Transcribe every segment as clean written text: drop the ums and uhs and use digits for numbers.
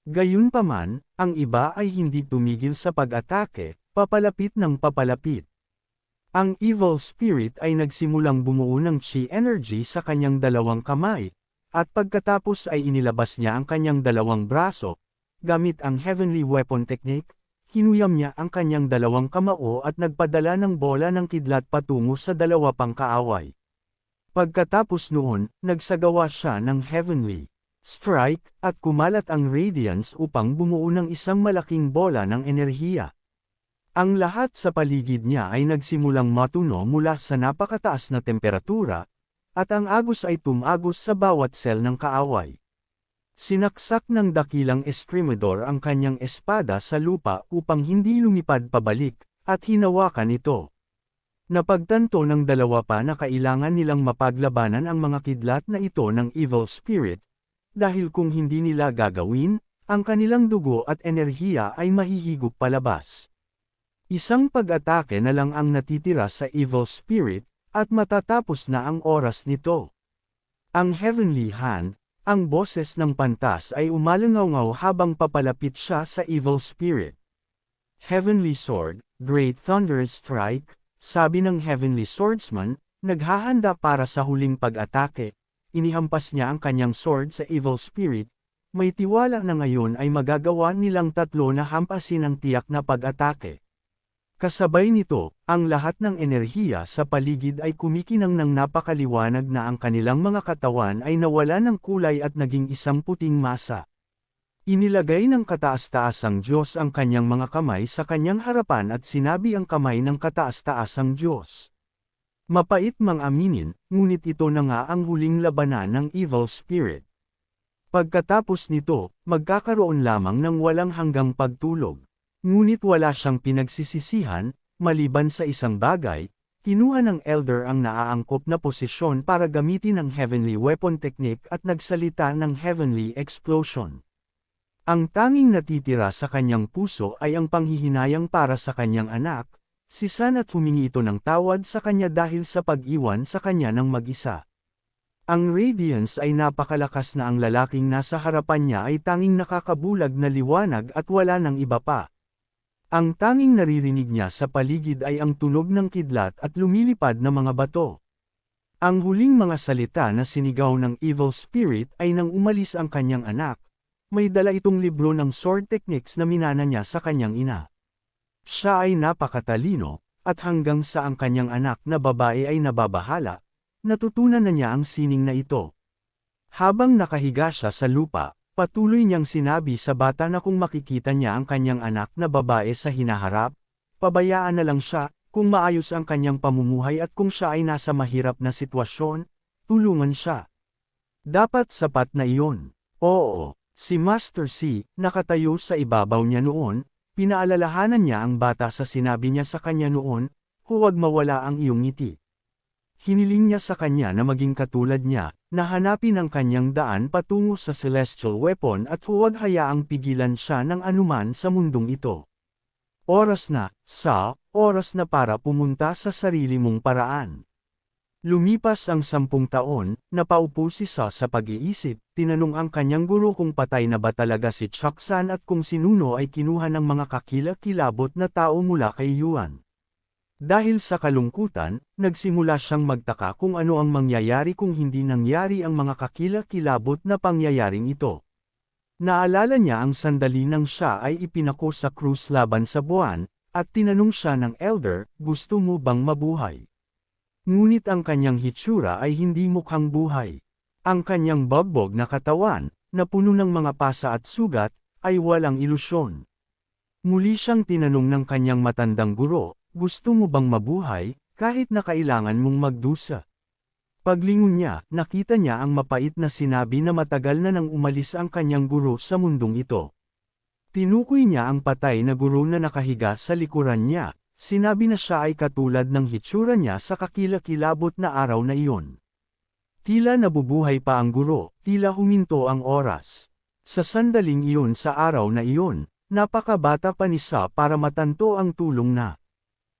Gayunpaman, ang iba ay hindi tumigil sa pag-atake, papalapit ng papalapit. Ang evil spirit ay nagsimulang bumuo ng chi energy sa kanyang dalawang kamay, at pagkatapos ay inilabas niya ang kanyang dalawang braso. Gamit ang heavenly weapon technique, hinuyam niya ang kanyang dalawang kamao at nagpadala ng bola ng kidlat patungo sa dalawa pang kaaway. Pagkatapos noon, nagsagawa siya ng heavenly strike, at kumalat ang radiance upang bumuo ng isang malaking bola ng enerhiya. Ang lahat sa paligid niya ay nagsimulang matuno mula sa napakataas na temperatura, at ang agos ay tumagos sa bawat sel ng kaaway. Sinaksak ng dakilang estremador ang kanyang espada sa lupa upang hindi lumipad pabalik, at hinawakan ito. Napagtanto ng dalawa pa na kailangan nilang mapaglabanan ang mga kidlat na ito ng evil spirit, dahil kung hindi nila gagawin, ang kanilang dugo at enerhiya ay mahihigop palabas. Isang pag-atake na lang ang natitira sa evil spirit, at matatapos na ang oras nito. Ang heavenly hand, ang boses ng pantas ay umalangaw habang papalapit siya sa evil spirit. Heavenly sword, great thunderous strike, sabi ng heavenly swordsman, naghahanda para sa huling pag-atake. Inihampas niya ang kanyang sword sa evil spirit, may tiwala na ngayon ay magagawa nilang tatlo na hampasin ang tiyak na pag-atake. Kasabay nito, ang lahat ng enerhiya sa paligid ay kumikinang ng napakaliwanag na ang kanilang mga katawan ay nawala ng kulay at naging isang puting masa. Inilagay ng kataas-taasang Diyos ang kanyang mga kamay sa kanyang harapan at sinabi ang kamay ng kataas-taasang Diyos. Mapait mang aminin, ngunit ito na nga ang huling labanan ng evil spirit. Pagkatapos nito, magkakaroon lamang ng walang hanggang pagtulog. Ngunit wala siyang pinagsisisihan, maliban sa isang bagay, kinuha ng elder ang naaangkop na posisyon para gamitin ang heavenly weapon technique at nagsalita ng heavenly explosion. Ang tanging natitira sa kanyang puso ay ang panghihinayang para sa kanyang anak, si San, at humingi ito ng tawad sa kanya dahil sa pag-iwan sa kanya ng mag-isa. Ang radiance ay napakalakas na ang lalaking nasa harapan niya ay tanging nakakabulag na liwanag at wala ng iba pa. Ang tanging naririnig niya sa paligid ay ang tunog ng kidlat at lumilipad na mga bato. Ang huling mga salita na sinigaw ng evil spirit ay nang umalis ang kanyang anak. May dala itong libro ng sword techniques na minana niya sa kanyang ina. Siya ay napakatalino, at hanggang sa ang kanyang anak na babae ay nababahala, natutunan na niya ang sining na ito. Habang nakahiga siya sa lupa, patuloy niyang sinabi sa bata na kung makikita niya ang kanyang anak na babae sa hinaharap, pabayaan na lang siya, kung maayos ang kanyang pamumuhay at kung siya ay nasa mahirap na sitwasyon, tulungan siya. Dapat sapat na iyon. Oo, si Master C, nakatayo sa ibabaw niya noon, pinaalalahanan niya ang bata sa sinabi niya sa kanya noon, huwag mawala ang iyong ngiti. Hiniling niya sa kanya na maging katulad niya, na hanapin ang kanyang daan patungo sa celestial weapon at huwag hayaang pigilan siya ng anuman sa mundong ito. Oras na para pumunta sa sarili mong paraan. Lumipas ang 10 taon, napaupo si Sa pag-iisip, tinanong ang kanyang guro kung patay na ba talaga si Chaksan at kung sinuno ay kinuha ng mga kakilakilabot na tao mula kay Yuan. Dahil sa kalungkutan, nagsimula siyang magtaka kung ano ang mangyayari kung hindi nangyari ang mga kakilakilabot na pangyayaring ito. Naalala niya ang sandali nang siya ay ipinako sa krus laban sa buwan, at tinanong siya ng elder, gusto mo bang mabuhay? Ngunit ang kanyang hitsura ay hindi mukhang buhay. Ang kanyang bagbog na katawan, na puno ng mga pasa at sugat, ay walang ilusyon. Muli siyang tinanong ng kanyang matandang guro, gusto mo bang mabuhay, kahit na kailangan mong magdusa? Paglingon niya, nakita niya ang mapait na sinabi na matagal na nang umalis ang kanyang guro sa mundong ito. Tinukoy niya ang patay na guro na nakahiga sa likuran niya. Sinabi na siya ay katulad ng hitsura niya sa kakilakilabot na araw na iyon. Tila nabubuhay pa ang guro, tila huminto ang oras. Sa sandaling iyon sa araw na iyon, napakabata pa ni Sa para matanto ang tulong na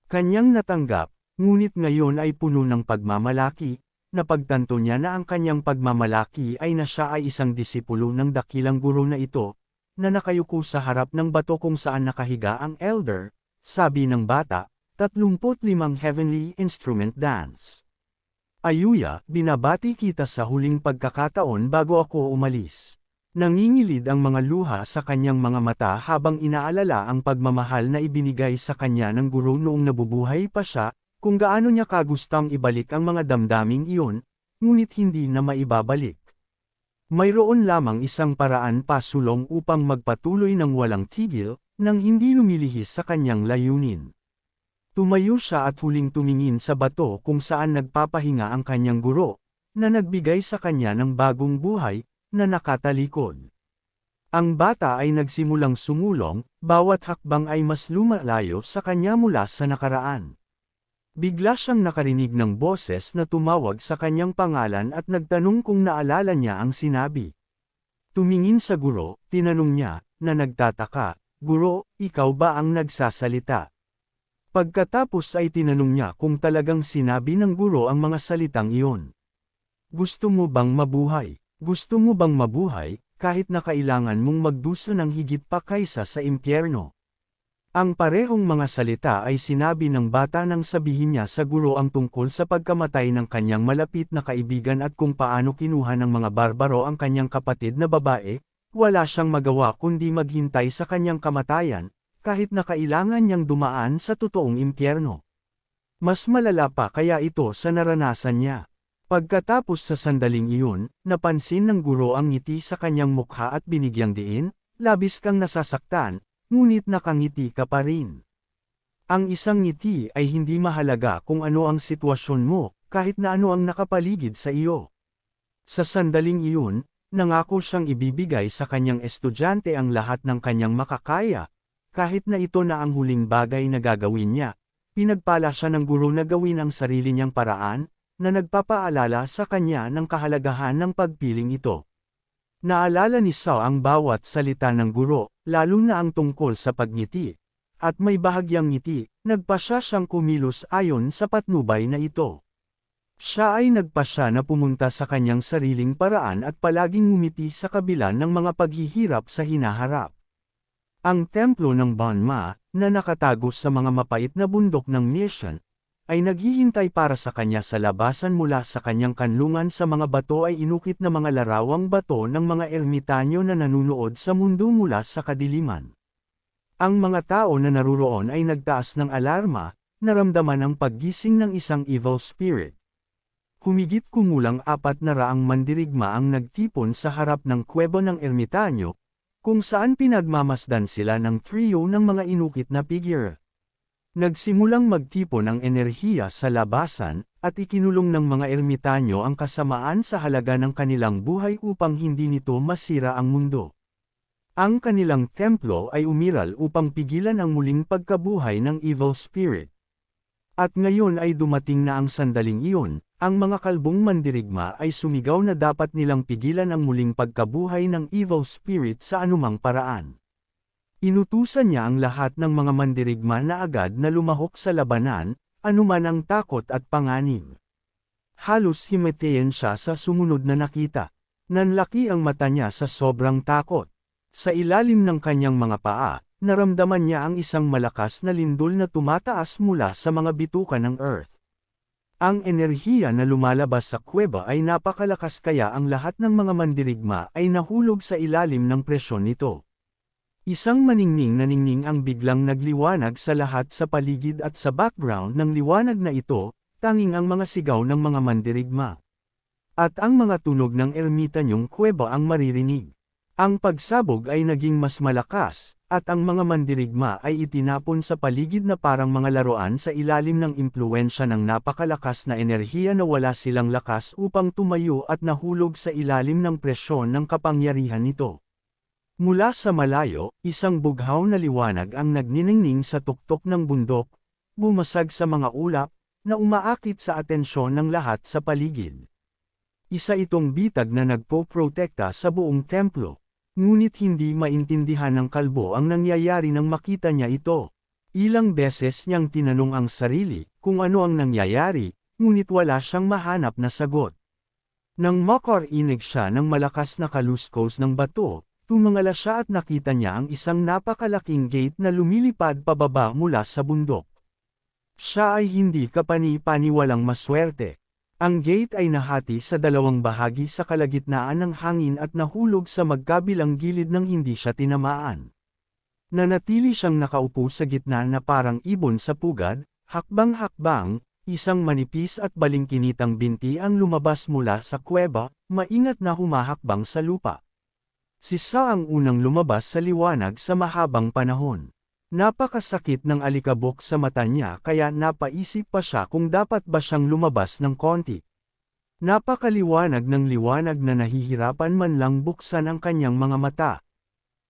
kanyang natanggap, ngunit ngayon ay puno ng pagmamalaki. Napagtanto niya na ang kanyang pagmamalaki ay na siya ay isang disipulo ng dakilang guro na ito, na nakayuko sa harap ng bato kung saan nakahiga ang elder, sabi ng bata, 35 Heavenly Instrument Dance. Ayuya, binabati kita sa huling pagkakataon bago ako umalis. Nangingilid ang mga luha sa kanyang mga mata habang inaalala ang pagmamahal na ibinigay sa kanya ng guro noong nabubuhay pa siya, kung gaano niya kagustang ibalik ang mga damdaming iyon, ngunit hindi na maibabalik. Mayroon lamang isang paraan pa sulong upang magpatuloy ng walang tigil, nang hindi lumilihis sa kanyang layunin. Tumayo siya at huling tumingin sa bato kung saan nagpapahinga ang kanyang guro, na nagbigay sa kanya ng bagong buhay, na nakatalikod. Ang bata ay nagsimulang sumulong, bawat hakbang ay mas lumalayo sa kanya mula sa nakaraan. Bigla siyang nakarinig ng boses na tumawag sa kanyang pangalan at nagtanong kung naalala niya ang sinabi. Tumingin sa guro, tinanong niya, na nagtataka, "Guro, ikaw ba ang nagsasalita?" Pagkatapos ay tinanong niya kung talagang sinabi ng guro ang mga salitang iyon. Gusto mo bang mabuhay? Gusto mo bang mabuhay, kahit na kailangan mong magdusa ng higit pa kaysa sa impyerno? Ang parehong mga salita ay sinabi ng bata nang sabihin niya sa guro ang tungkol sa pagkamatay ng kanyang malapit na kaibigan at kung paano kinuha ng mga barbaro ang kanyang kapatid na babae, wala siyang magawa kundi maghintay sa kanyang kamatayan, kahit na kailangan niyang dumaan sa totoong impyerno. Mas malala pa kaya ito sa naranasan niya. Pagkatapos sa sandaling iyon, napansin ng guro ang ngiti sa kanyang mukha at binigyang diin, labis kang nasasaktan, ngunit nakangiti ka pa rin. Ang isang ngiti ay hindi mahalaga kung ano ang sitwasyon mo, kahit na ano ang nakapaligid sa iyo. Sa sandaling iyon, nangako siyang ibibigay sa kanyang estudyante ang lahat ng kanyang makakaya, kahit na ito na ang huling bagay na gagawin niya. Pinagpala siya ng guro na gawin ang sarili niyang paraan, na nagpapaalala sa kanya ng kahalagahan ng pagpiling ito. Naalala ni Sao ang bawat salita ng guro, lalo na ang tungkol sa pagngiti. At may bahagyang ngiti, nagpasya siyang kumilos ayon sa patnubay na ito. Siya ay nagpasya na pumunta sa kanyang sariling paraan at palaging ngumiti sa kabila ng mga paghihirap sa hinaharap. Ang templo ng Banma, na nakatago sa mga mapait na bundok ng Nishan, ay naghihintay para sa kanya sa labasan. Mula sa kanyang kanlungan sa mga bato ay inukit na mga larawang bato ng mga ermitanyo na nanunood sa mundo mula sa kadiliman. Ang mga tao na naruroon ay nagtaas ng alarma, naramdaman ang paggising ng isang evil spirit. Humigit kumulang 400 mandirigma ang nagtipon sa harap ng kuweba ng ermitanyo, kung saan pinagmamasdan sila ng trio ng mga inukit na figure. Nagsimulang magtipon ang enerhiya sa labasan, at ikinulong ng mga ermitanyo ang kasamaan sa halaga ng kanilang buhay upang hindi nito masira ang mundo. Ang kanilang templo ay umiral upang pigilan ang muling pagkabuhay ng evil spirit. At ngayon ay dumating na ang sandaling iyon, ang mga kalbong mandirigma ay sumigaw na dapat nilang pigilan ang muling pagkabuhay ng evil spirit sa anumang paraan. Inutusan niya ang lahat ng mga mandirigma na agad na lumahok sa labanan, anuman ang takot at panganib. Halos himatayin siya sa sumunod na nakita. Nanlaki ang mata niya sa sobrang takot. Sa ilalim ng kanyang mga paa, naramdaman niya ang isang malakas na lindol na tumataas mula sa mga bituka ng Earth. Ang enerhiya na lumalabas sa kuweba ay napakalakas kaya ang lahat ng mga mandirigma ay nahulog sa ilalim ng presyon nito. Isang maningning na ningning ang biglang nagliwanag sa lahat sa paligid at sa background ng liwanag na ito, tanging ang mga sigaw ng mga mandirigma. At ang mga tunog ng ermitanyong kuweba ang maririnig. Ang pagsabog ay naging mas malakas, at ang mga mandirigma ay itinapon sa paligid na parang mga laruan sa ilalim ng impluwensya ng napakalakas na enerhiya na wala silang lakas upang tumayo at nahulog sa ilalim ng presyon ng kapangyarihan nito. Mula sa malayo, isang bughaw na liwanag ang nagniningning sa tuktok ng bundok, bumasag sa mga ulap, na umaakit sa atensyon ng lahat sa paligid. Isa itong bitag na nagpo-protekta sa buong templo, ngunit hindi maintindihan ng kalbo ang nangyayari nang makita niya ito. Ilang beses niyang tinanong ang sarili kung ano ang nangyayari, ngunit wala siyang mahanap na sagot. Nang makarinig siya ng malakas na kaluskos ng bato, Tumangala siya at nakita niya ang isang napakalaking gate na lumilipad pababa mula sa bundok. Siya ay hindi kapani-paniwalang maswerte. Ang gate ay nahati sa dalawang bahagi sa kalagitnaan ng hangin at nahulog sa magkabilang gilid nang hindi siya tinamaan. Nanatili siyang nakaupo sa gitna na parang ibon sa pugad, hakbang-hakbang, isang manipis at balingkinitang binti ang lumabas mula sa kuweba, maingat na humahakbang sa lupa. Si Sa ang unang lumabas sa liwanag sa mahabang panahon. Napakasakit ng alikabok sa mata niya kaya napaisip pa siya kung dapat ba siyang lumabas ng konti. Napakaliwanag ng liwanag na nahihirapan man lang buksan ang kanyang mga mata.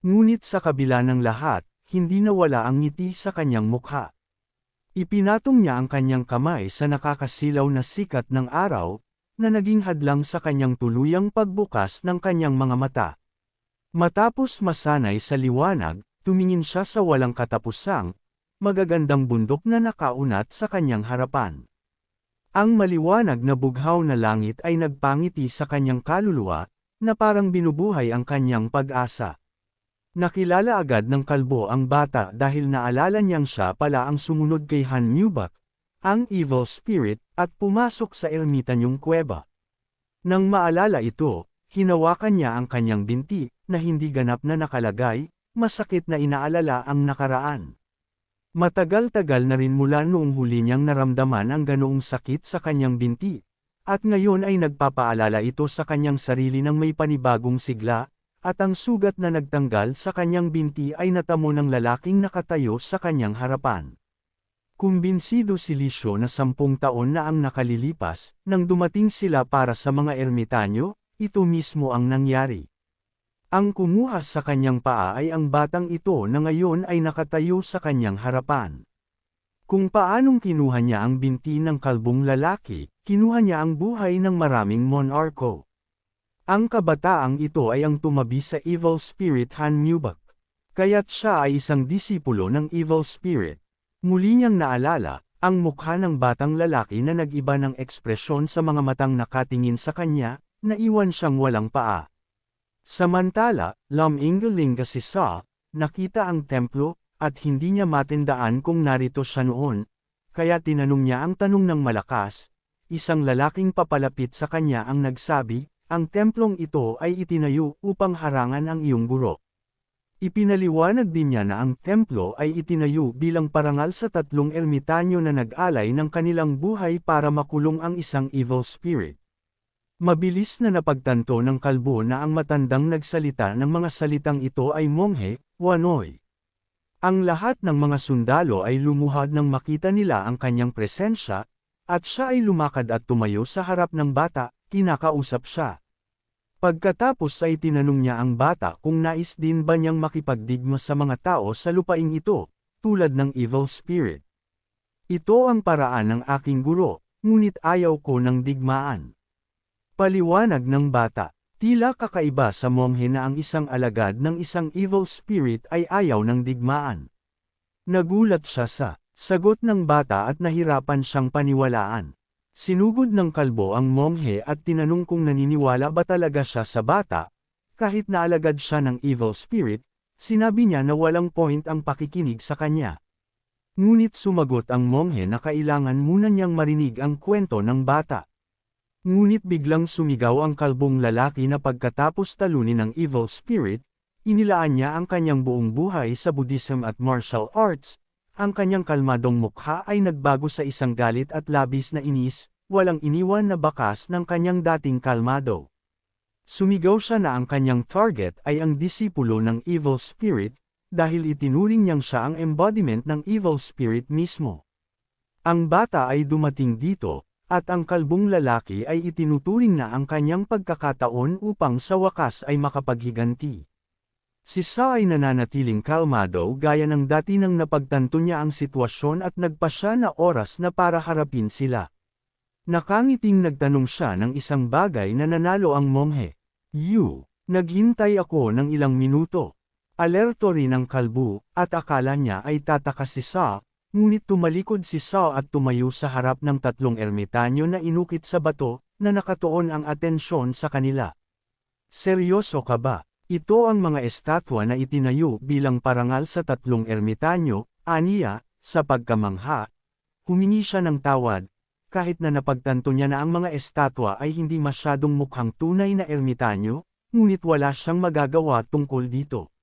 Ngunit sa kabila ng lahat, hindi nawala ang ngiti sa kanyang mukha. Ipinatong niya ang kanyang kamay sa nakakasilaw na sikat ng araw, na naging hadlang sa kanyang tuluyang pagbukas ng kanyang mga mata. Matapos masanay sa liwanag, tumingin siya sa walang katapusang, magagandang bundok na nakaunat sa kanyang harapan. Ang maliwanag na bughaw na langit ay nagpangiti sa kanyang kaluluwa, na parang binubuhay ang kanyang pag-asa. Nakilala agad ng kalbo ang bata dahil naalala niyang siya pala ang sumunod kay Han Mubak, ang evil spirit, at pumasok sa ermitanyong kuweba. Nang maalala ito, hinawakan niya ang kanyang binti, na hindi ganap na nakalagay, masakit na inaalala ang nakaraan. Matagal-tagal na rin mula noong huli niyang naramdaman ang ganoong sakit sa kanyang binti, at ngayon ay nagpapaalala ito sa kanyang sarili ng may panibagong sigla, at ang sugat na nagtanggal sa kanyang binti ay natamo ng lalaking nakatayo sa kanyang harapan. Kumbinsido si Lisyo na 10 taon na ang nakalilipas, nang dumating sila para sa mga ermitanyo, ito mismo ang nangyari. Ang kumuha sa kanyang paa ay ang batang ito na ngayon ay nakatayo sa kanyang harapan. Kung paanong kinuha niya ang binti ng kalbong lalaki, kinuha niya ang buhay ng maraming monarko. Ang kabataang ito ay ang tumabi sa evil spirit Han Mubak. Kaya't siya ay isang disipulo ng evil spirit. Muli niyang naalala, ang mukha ng batang lalaki na nag-iba ng ekspresyon sa mga matang nakatingin sa kanya, na iwan siyang walang paa. Samantala, lumingalinga si Sa, nakita ang templo, at hindi niya matindaan kung narito siya noon, kaya tinanong niya ang tanong ng malakas. Isang lalaking papalapit sa kanya ang nagsabi, ang templong ito ay itinayo upang harangan ang iyong guro. Ipinaliwanag din niya na ang templo ay itinayo bilang parangal sa 3 ermitanyo na nag-alay ng kanilang buhay para makulong ang isang evil spirit. Mabilis na napagtanto ng kalbo na ang matandang nagsalita ng mga salitang ito ay monghe, Wanoy. Ang lahat ng mga sundalo ay lumuhad nang makita nila ang kanyang presensya, at siya ay lumakad at tumayo sa harap ng bata, kinakausap siya. Pagkatapos ay tinanong niya ang bata kung nais din ba niyang makipagdigma sa mga tao sa lupaing ito, tulad ng evil spirit. Ito ang paraan ng aking guro, ngunit ayaw ko ng digmaan. Paliwanag ng bata, tila kakaiba sa monghe na ang isang alagad ng isang evil spirit ay ayaw ng digmaan. Nagulat siya sa sagot ng bata at nahirapan siyang paniwalaan. Sinugod ng kalbo ang monghe at tinanong kung naniniwala ba talaga siya sa bata. Kahit na alagad siya ng evil spirit, sinabi niya na walang point ang pakikinig sa kanya. Ngunit sumagot ang monghe na kailangan muna niyang marinig ang kwento ng bata. Ngunit biglang sumigaw ang kalbong lalaki na pagkatapos talunin ng evil spirit, inilaan niya ang kanyang buong buhay sa Buddhism at martial arts. Ang kanyang kalmadong mukha ay nagbago sa isang galit at labis na inis, walang iniwan na bakas ng kanyang dating kalmado. Sumigaw siya na ang kanyang target ay ang disipulo ng evil spirit, dahil itinuring niyang siya ang embodiment ng evil spirit mismo. Ang bata ay dumating dito, at ang kalbong lalaki ay itinuturing na ang kanyang pagkakataon upang sa wakas ay makapaghiganti. Si Sa ay nananatiling kalmado gaya ng dati nang napagtanto niya ang sitwasyon at nagpasya na oras na para harapin sila. Nakangiting nagtanong siya ng isang bagay na nanalo ang monghe. Naghintay ako ng ilang minuto. Alerto rin ang kalbo, at akala niya ay tatakas si Sa. Ngunit tumalikod si Sa at tumayo sa harap ng 3 ermitanyo na inukit sa bato, na nakatuon ang atensyon sa kanila. Seryoso ka ba? Ito ang mga estatwa na itinayo bilang parangal sa tatlong ermitanyo, aniya, sa pagkamangha. Humingi siya ng tawad, kahit na napagtanto niya na ang mga estatwa ay hindi masyadong mukhang tunay na ermitanyo, ngunit wala siyang magagawa tungkol dito.